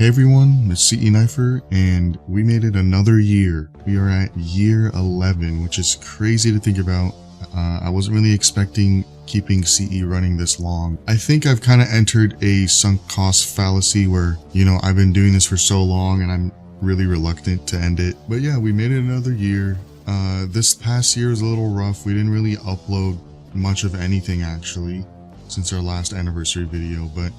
Hey everyone, it's CE Knifer, and we made it another year. We are at year 11, which is crazy to think about. I wasn't really expecting keeping CE running this long. I think I've kind of entered a sunk cost fallacy where, I've been doing this for so long and I'm really reluctant to end it. But yeah, we made it another year. This past year was a little rough. We didn't really upload much of anything actually since our last anniversary video, but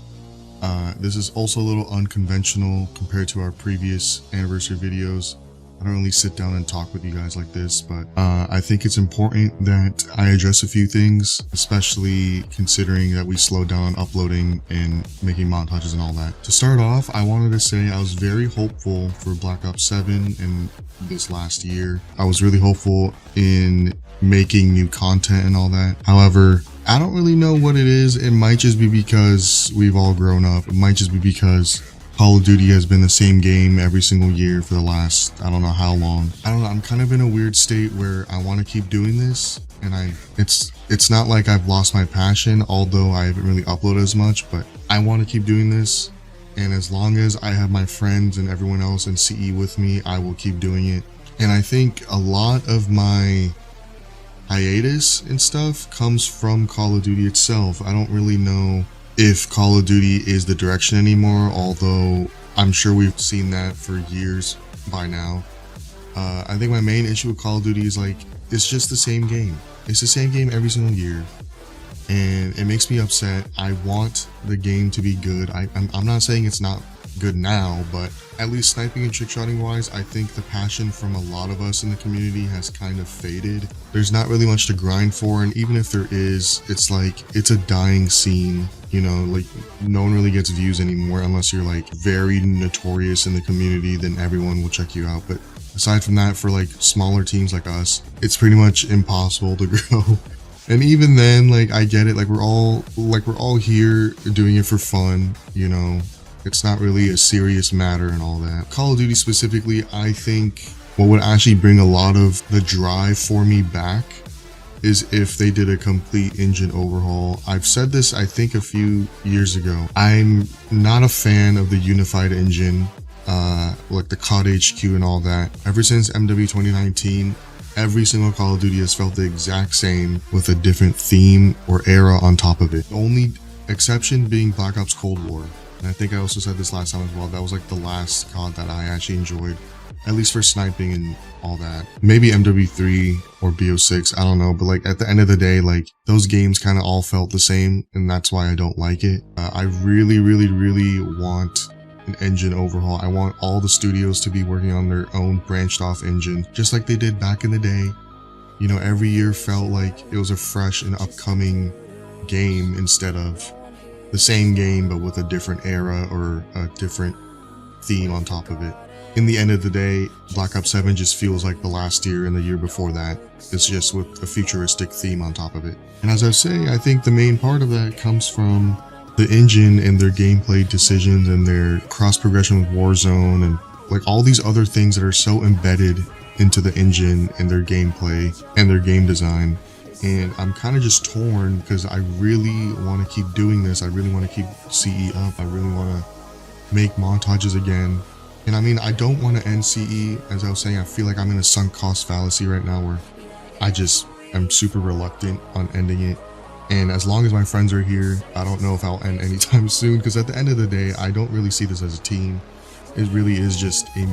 this is also a little unconventional compared to our previous anniversary videos. I don't really sit down and talk with you guys like this, but I think it's important that I address a few things, especially considering that we slowed down uploading and making montages and all that. To start off, I wanted to say I was very hopeful for Black Ops 7 in this last year. I was really hopeful in making new content and all that. However, I don't really know what it is. It might just be because we've all grown up. It might just be because Call of Duty has been the same game every single year for the last, I don't know how long. I don't know, I'm kind of in a weird state where I want to keep doing this, and it's not like I've lost my passion, although I haven't really uploaded as much, but I want to keep doing this, and as long as I have my friends and everyone else in CE with me, I will keep doing it. And I think a lot of my hiatus and stuff comes from Call of Duty itself. I don't really know if Call of Duty is the direction anymore, although I'm sure we've seen that for years by now. I think my main issue with Call of Duty is it's just the same game. It's the same game every single year, and it makes me upset. I want the game to be good. I'm not saying it's not good now, but at least sniping and trickshotting wise, I think the passion from a lot of us in the community has kind of faded. There's not really much to grind for, and even if there is, it's a dying scene. No one really gets views anymore unless you're very notorious in the community, then everyone will check you out. But aside from that, for smaller teams like us, it's pretty much impossible to grow. And even then, I get it, we're all here doing it for fun, It's not really a serious matter and all that. Call of Duty specifically, I think what would actually bring a lot of the drive for me back is if they did a complete engine overhaul. I've said this, I think, a few years ago. I'm not a fan of the unified engine, the COD HQ and all that. Ever since MW 2019, every single Call of Duty has felt the exact same with a different theme or era on top of it. The only exception being Black Ops Cold War. And I think I also said this last time as well. That was the last COD that I actually enjoyed, at least for sniping and all that. Maybe MW3 or BO6, I don't know. But at the end of the day, those games kind of all felt the same, and that's why I don't like it. I really, really, really want an engine overhaul. I want all the studios to be working on their own branched off engine, just like they did back in the day. Every year felt like it was a fresh and upcoming game instead of the same game but with a different era or a different theme on top of it. In the end of the day, Black Ops 7 just feels like the last year and the year before that. It's just with a futuristic theme on top of it. And as I say, I think the main part of that comes from the engine and their gameplay decisions and their cross progression with Warzone and all these other things that are so embedded into the engine and their gameplay and their game design. And I'm kind of just torn because I really want to keep doing this. I really want to keep CE up. I really want to make montages again. And I mean, I don't want to end CE. As I was saying, I feel like I'm in a sunk cost fallacy right now where I'm super reluctant on ending it. And as long as my friends are here, I don't know if I'll end anytime soon, because at the end of the day, I don't really see this as a team. It really is just a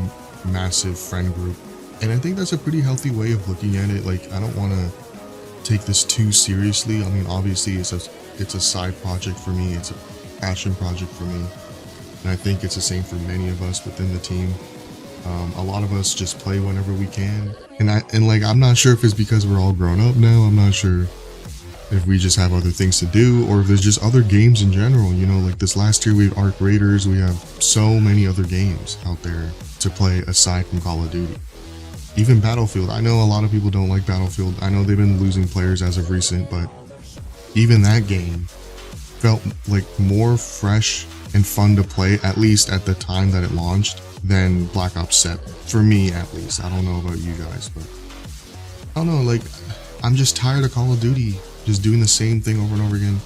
massive friend group. And I think that's a pretty healthy way of looking at it. I don't want to take this too seriously. I mean, obviously it's a side project for me. It's a passion project for me. And I think it's the same for many of us within the team. A lot of us just play whenever we can. And I'm not sure if it's because we're all grown up now. I'm not sure if we just have other things to do, or if there's just other games in general. This last year we have Arc Raiders, we have so many other games out there to play aside from Call of Duty. Even Battlefield. I know a lot of people don't like Battlefield. I know they've been losing players as of recent, but even that game felt more fresh and fun to play, at least at the time that it launched, than Black Ops 7. For me, at least. I don't know about you guys, but I don't know, I'm just tired of Call of Duty just doing the same thing over and over again.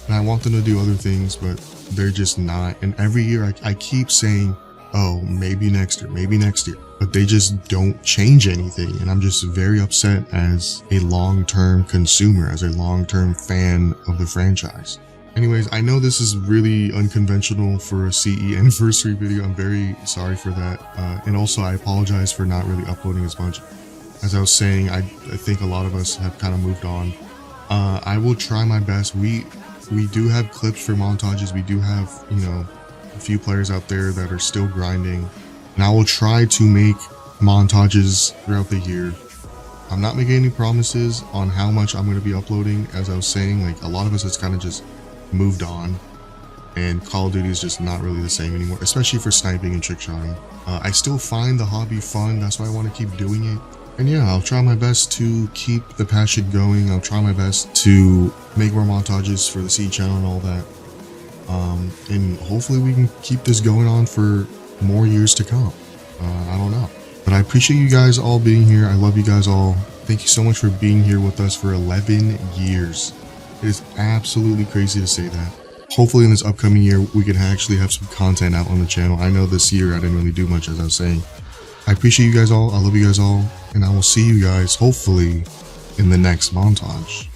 And I want them to do other things, but they're just not. And every year I keep saying, oh, maybe next year, but they just don't change anything. And I'm just very upset as a long-term consumer, as a long-term fan of the franchise. Anyways, I know this is really unconventional for a CE anniversary video. I'm very sorry for that. And also I apologize for not really uploading as much. As I was saying, I think a lot of us have kind of moved on. I will try my best. We do have clips for montages. We do have, you know, a few players out there that are still grinding. And I will try to make montages throughout the year. I'm not making any promises on how much I'm going to be uploading. As I was saying, like, a lot of us has kind of just moved on. And Call of Duty is just not really the same anymore, especially for sniping and trickshotting. I still find the hobby fun. That's why I want to keep doing it. And yeah, I'll try my best to keep the passion going. I'll try my best to make more montages for the C channel and all that. And hopefully we can keep this going on for more years to come. I don't know. But I appreciate you guys all being here. I love you guys all. Thank you so much for being here with us for 11 years. It is absolutely crazy to say that. Hopefully in this upcoming year, we can actually have some content out on the channel. I know this year I didn't really do much, as I was saying. I appreciate you guys all. I love you guys all. And I will see you guys hopefully in the next montage.